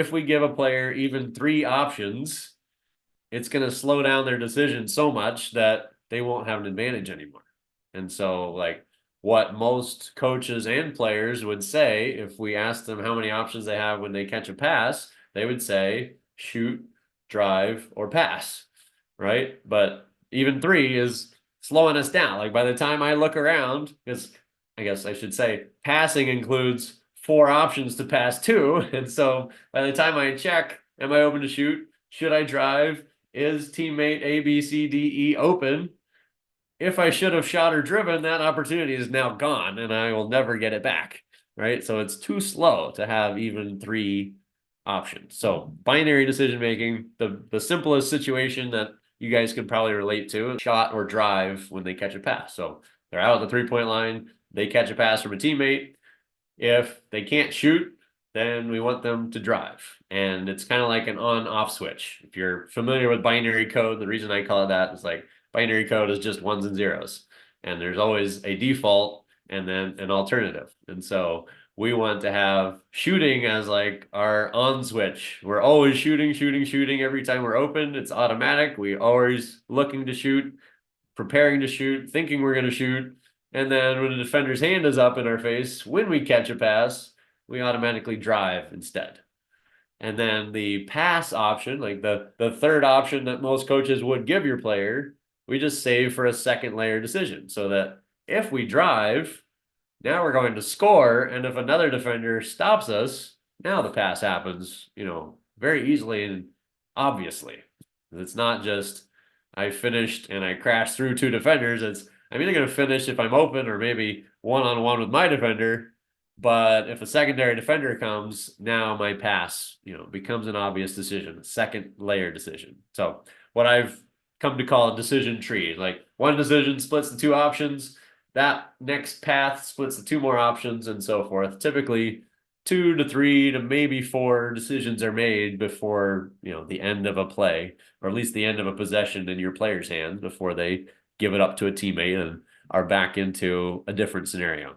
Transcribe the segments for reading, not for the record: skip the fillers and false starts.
if we give a player even 3 options, it's going to slow down their decision so much that they won't have an advantage anymore. And so, like, what most coaches and players would say if we asked them how many options they have when they catch a pass, they would say shoot, drive, or pass, right? But even 3 is slowing us down. Like, by the time I look around, because I guess I should say passing includes 4 options to pass to. And so by the time I check, am I open to shoot? Should I drive? Is teammate A, B, C, D, E open? If I should have shot or driven, that opportunity is now gone and I will never get it back. Right. So it's too slow to have even 3 options. So binary decision making, the simplest situation that you guys could probably relate to, shot or drive when they catch a pass. So they're out at the 3-point line, they catch a pass from a teammate. If they can't shoot, then we want them to drive. And it's kind of like an on-off switch. If you're familiar with binary code, the reason I call it that is like binary code is just ones and zeros. And there's always a default and then an alternative. And so we want to have shooting as like our on switch. We're always shooting, shooting, shooting. Every time we're open, it's automatic. We're always looking to shoot, preparing to shoot, thinking we're going to shoot. And then when the defender's hand is up in our face, when we catch a pass, we automatically drive instead. And then the pass option, like the third option that most coaches would give your player, we just save for a second layer decision so that if we drive, now we're going to score. And if another defender stops us, now the pass happens, very easily and obviously. It's not just I finished and I crashed through 2 defenders. It's I'm either going to finish if I'm open or maybe one-on-one with my defender. But if a secondary defender comes, now my pass, becomes an obvious decision, a second layer decision. So what I've come to call a decision tree, like one decision splits the 2 options, that next path splits the 2 more options, and so forth. Typically, 2 to 3 to maybe 4 decisions are made before the end of a play, or at least the end of a possession in your player's hands before they give it up to a teammate and are back into a different scenario.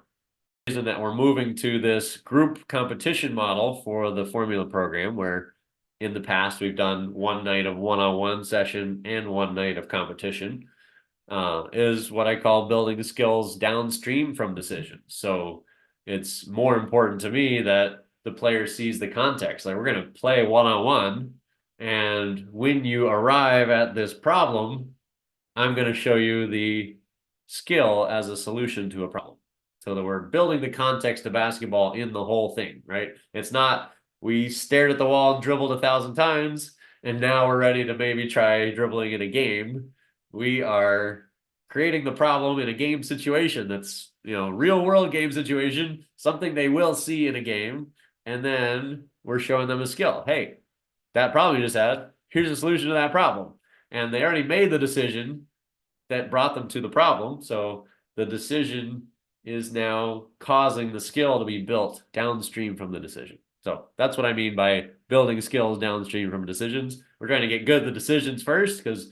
The reason that we're moving to this group competition model for the formula program, where in the past we've done 1 night of one-on-one session and 1 night of competition, is what I call building the skills downstream from decisions. So it's more important to me that the player sees the context. Like, we're going to play one-on-one, and when you arrive at this problem, I'm going to show you the skill as a solution to a problem. So that we're building the context of basketball in the whole thing, right? It's not we stared at the wall and dribbled 1,000 times, and now we're ready to maybe try dribbling in a game. We are creating the problem in a game situation that's, real world game situation, something they will see in a game. And then we're showing them a skill. Hey, that problem you just had, here's a solution to that problem. And they already made the decision that brought them to the problem. So the decision is now causing the skill to be built downstream from the decision. So that's what I mean by building skills downstream from decisions. We're trying to get good at the decisions first, because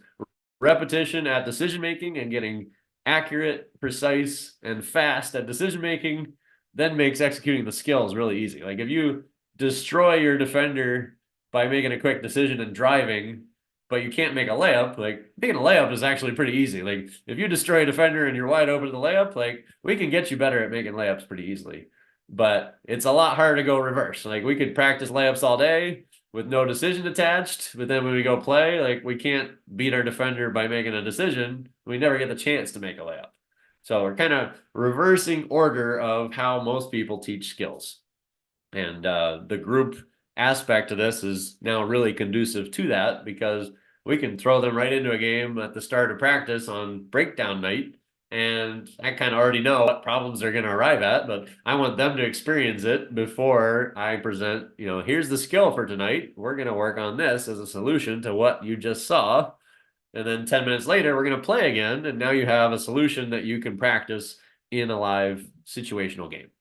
repetition at decision making and getting accurate, precise, and fast at decision making then makes executing the skills really easy. Like, if you destroy your defender by making a quick decision and driving, but you can't make a layup, like, making a layup is actually pretty easy. Like, if you destroy a defender and you're wide open to the layup, like, we can get you better at making layups pretty easily. But it's a lot harder to go reverse. Like, we could practice layups all day with no decision attached, but then when we go play, like, we can't beat our defender by making a decision. We never get the chance to make a layup. So we're kind of reversing order of how most people teach skills. And the group aspect of this is now really conducive to that, because we can throw them right into a game at the start of practice on breakdown night. And I kind of already know what problems they're going to arrive at, but I want them to experience it before I present, here's the skill for tonight. We're going to work on this as a solution to what you just saw. And then 10 minutes later, we're going to play again. And now you have a solution that you can practice in a live situational game.